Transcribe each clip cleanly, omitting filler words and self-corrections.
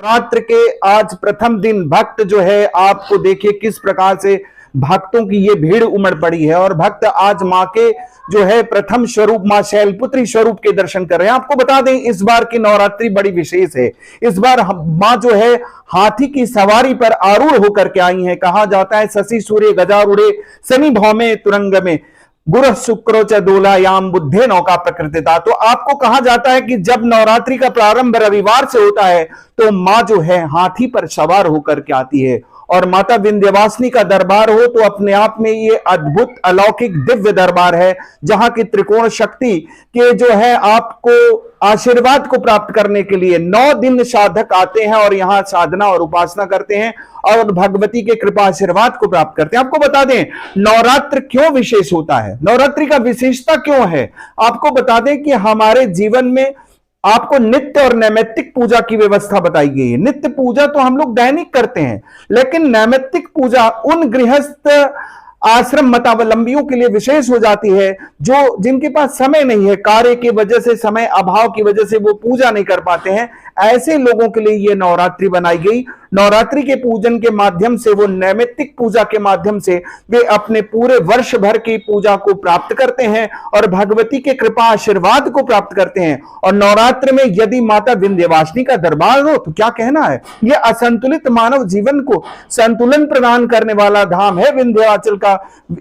नवरात्र के आज प्रथम दिन भक्त जो है आपको देखिए किस प्रकार से भक्तों की ये भीड़ उमड़ पड़ी है और भक्त आज मां के जो है प्रथम स्वरूप मां शैलपुत्री स्वरूप के दर्शन कर रहे हैं। आपको बता दें इस बार की नवरात्रि बड़ी विशेष है। इस बार मां जो है हाथी की सवारी पर आरूढ़ होकर के आई हैं। कहा जाता है शशि सूर्य गजारूढ़े शनि भौमे तुरंग में गुरु शुक्रो च दोलायाम बुद्धे नौका प्रकृतिता। तो आपको कहा जाता है कि जब नवरात्रि का प्रारंभ रविवार से होता है तो मां जो है हाथी पर सवार होकर के आती है और माता विंध्यवासिनी का दरबार हो तो अपने आप में ये अद्भुत अलौकिक दिव्य दरबार है, जहां की त्रिकोण शक्ति के जो है आपको आशीर्वाद को प्राप्त करने के लिए 9 दिन साधक आते हैं और यहां साधना और उपासना करते हैं और भगवती के कृपा आशीर्वाद को प्राप्त करते हैं। आपको बता दें नवरात्र क्यों विशेष होता है, नवरात्रि का विशेषता क्यों है। आपको बता दें कि हमारे जीवन में आपको नित्य और नैमित्तिक पूजा की व्यवस्था बताई गई है। नित्य पूजा तो हम लोग दैनिक करते हैं, लेकिन नैमित्तिक पूजा उन गृहस्थ आश्रम मतावलंबियों के लिए विशेष हो जाती है जो जिनके पास समय नहीं है, कार्य की वजह से, समय अभाव की वजह से वो पूजा नहीं कर पाते हैं। ऐसे लोगों के लिए ये नवरात्रि बनाई गई। नवरात्रि के पूजन के माध्यम से, वो नैमित्तिक पूजा के माध्यम से वे अपने पूरे वर्ष भर की पूजा को प्राप्त करते हैं और भगवती के कृपा आशीर्वाद को प्राप्त करते हैं। और नवरात्र में यदि माता विंध्यवासिनी का दरबार हो तो क्या कहना है। यह असंतुलित मानव जीवन को संतुलन प्रदान करने वाला धाम है विंध्याचल का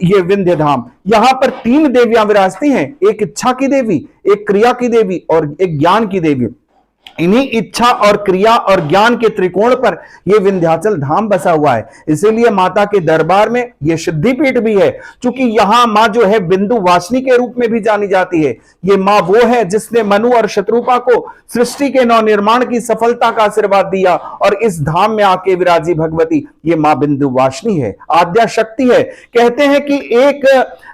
ये विंध्य धाम। यहां पर 3 देवियां विराजती हैं, एक इच्छा की देवी, एक क्रिया की देवी और एक ज्ञान की देवी। इन्हीं इच्छा और क्रिया और ज्ञान के त्रिकोण पर यह विंध्याचल धाम बसा हुआ है। इसीलिए माता के दरबार में यह सिद्धिपीठ भी है, क्योंकि यहां मां जो है बिंदु वासिनी के रूप में भी जानी जाती है। ये मां वो है जिसने मनु और शत्रुपा को सृष्टि के नवनिर्माण की सफलता का आशीर्वाद दिया और इस धाम में आके विराजी भगवती ये मां बिंदु वासिनी है, आद्या शक्ति है। कहते हैं कि एक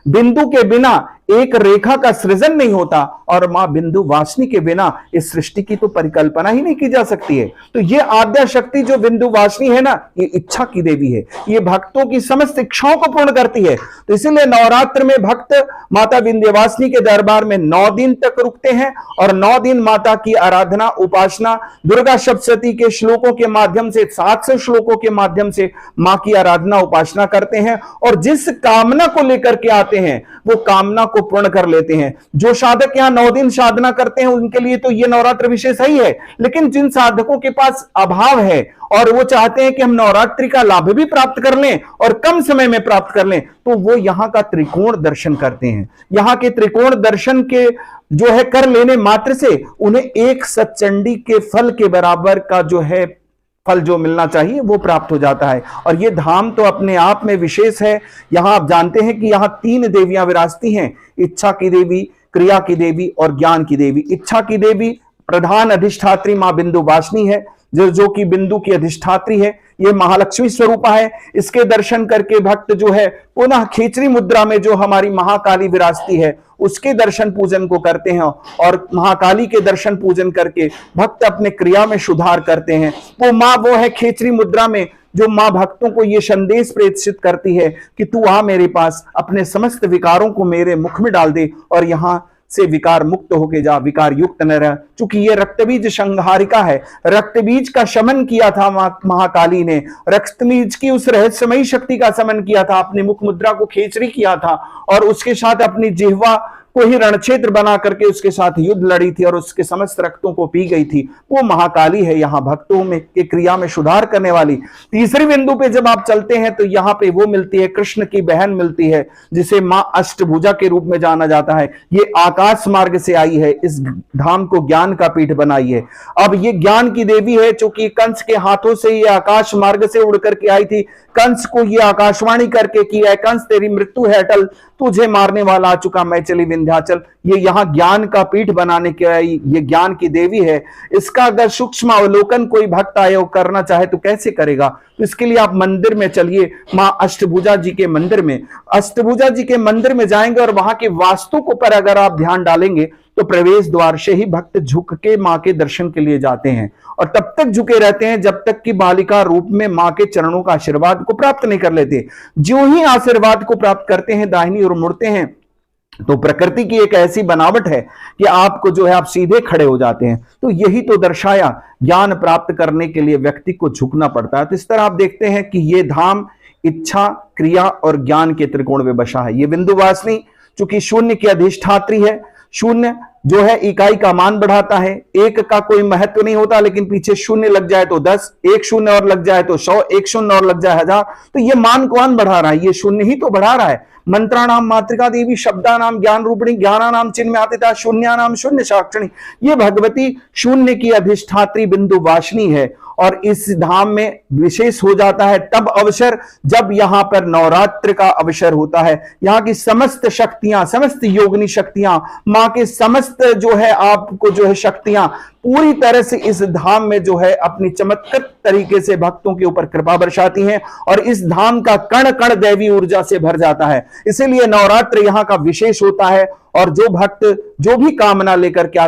बिंदु के बिना एक रेखा का सृजन नहीं होता और मां बिंदु वासिनी के बिना इस सृष्टि की तो परिकल्पना ही नहीं की जा सकती है। तो ये आद्या शक्ति जो बिंदु वासिनी है ना, ये इच्छा की देवी है, ये भक्तों की समस्त इच्छाओं को पूर्ण करती है। तो इसीलिए नवरात्र में भक्त माता विंध्यवासिनी के दरबार में 9 दिन तक रुकते हैं और 9 दिन माता की आराधना उपासना दुर्गा सप्तशती के श्लोकों के माध्यम से, 700 श्लोकों के माध्यम से मां की आराधना उपासना करते हैं और जिस कामना को लेकर के आते हैं वो कामना को पूर्ण कर लेते हैं। जो साधक यहां 9 दिन साधना करते हैं उनके लिए तो यह नवरात्र विशेष ही है, लेकिन जिन साधकों के पास अभाव है और वो चाहते हैं कि हम नवरात्रि का लाभ भी प्राप्त कर लें और कम समय में प्राप्त कर लें, तो वो यहां का त्रिकोण दर्शन करते हैं। यहां के त्रिकोण दर्शन के जो है कर लेने मात्र से उन्हें एक सतचंडी के फल के बराबर का जो है फल जो मिलना चाहिए वो प्राप्त हो जाता है। और ये धाम तो अपने आप में विशेष है। यहां आप जानते हैं कि यहां 3 देवियां विराजती हैं, इच्छा की देवी, क्रिया की देवी और ज्ञान की देवी। इच्छा की देवी प्रधान अधिष्ठात्री मां बिंदु वासिनी है, जो कि बिंदु की अधिष्ठात्री है। ये महालक्ष्मी स्वरूपा है। इसके दर्शन करके भक्त जो है पुनः खेचरी मुद्रा में जो हमारी महाकाली विराजती है उसके दर्शन पूजन को करते हैं और महाकाली के दर्शन पूजन करके भक्त अपने क्रिया में सुधार करते हैं। वो मां वो है खेचरी मुद्रा में जो मां भक्तों को ये संदेश प्रेषित करती है कि तू आ मेरे पास, अपने समस्त विकारों को मेरे मुख में डाल दे और यहां से विकार मुक्त होके जा, विकार युक्त न रह। चूंकि ये रक्तबीज संहारिका है, रक्तबीज का शमन किया था महाकाली ने, रक्तबीज की उस रहस्यमयी शक्ति का शमन किया था, अपनी मुख मुद्रा को खेचरी किया था और उसके साथ अपनी जिह्वा को ही रणक्षेत्र बना करके उसके साथ युद्ध लड़ी थी और उसके समस्त रक्तों को पी गई थी। वो महाकाली है, यहाँ भक्तों में के क्रिया में सुधार करने वाली। तीसरी बिंदु पे जब आप चलते हैं तो यहाँ पे वो मिलती है, कृष्ण की बहन मिलती है जिसे मां अष्टभुजा के रूप में जाना जाता है। ये आकाश मार्ग से आई है, इस धाम को ज्ञान का पीठ बनाई है। अब ये ज्ञान की देवी है, चूंकि कंस के हाथों से ये आकाश मार्ग से उड़ करके आई थी। कंस को ये आकाशवाणी करके कि ऐ कंस तेरी मृत्यु है अटल, तुझे मारने वाला आ चुका मैं चली विंध्याचल। ये यहाँ ज्ञान का पीठ बनाने के आई ये ज्ञान की देवी है। इसका अगर सूक्ष्म अवलोकन कोई भक्त आयोग करना चाहे तो कैसे करेगा। तो इसके लिए आप मंदिर में चलिए, मां अष्टभुजा जी के मंदिर में। अष्टभुजा जी के मंदिर में जाएंगे और वहां के वास्तु को पर अगर आप ध्यान डालेंगे तो प्रवेश द्वार से ही भक्त झुक के मां के दर्शन के लिए जाते हैं और तब तक झुके रहते हैं जब तक कि बालिका रूप में मां के चरणों का आशीर्वाद को प्राप्त नहीं कर लेते। जो ही आशीर्वाद को प्राप्त करते हैं दाहिनी ओर मुड़ते हैं तो प्रकृति की एक ऐसी बनावट है कि आपको जो है आप सीधे खड़े हो जाते हैं। तो यही तो दर्शाया, ज्ञान प्राप्त करने के लिए व्यक्ति को झुकना पड़ता है। तो इस तरह आप देखते हैं कि ये धाम इच्छा, क्रिया और ज्ञान के त्रिकोण में बसा है। ये विंध्यवासिनी चूंकि शून्य की अधिष्ठात्री है, शून्य जो है इकाई का मान बढ़ाता है, एक का कोई महत्व नहीं होता, लेकिन पीछे शून्य लग जाए तो 10, एक शून्य और लग जाए तो 100, एक शून्य और लग जाए 1000। तो ये मान कौन बढ़ा रहा है? ये शून्य ही तो बढ़ा रहा है। मंत्राणाम मातृका देवी, शब्दानाम ज्ञान रूपिणी, ज्ञानानाम चिन्मयातीता, शून्यानाम शून्य साक्षिणी। ये भगवती शून्य की अधिष्ठात्री बिंदुवासिनी है। और इस धाम में विशेष हो जाता है तब अवसर जब यहां पर नवरात्र का अवसर होता है। यहां की समस्त शक्तियां, समस्त योगिनी शक्तियां, मां के समस्त जो है आपको जो है शक्तियां पूरी तरह से इस धाम में जो है अपनी चमत्कृत तरीके से भक्तों के ऊपर कृपा बरसाती हैं और इस धाम का कण कण दैवी ऊर्जा से भर जाता है। इसीलिए नवरात्र यहां का विशेष होता है। और जो भक्त जो भी कामना लेकर के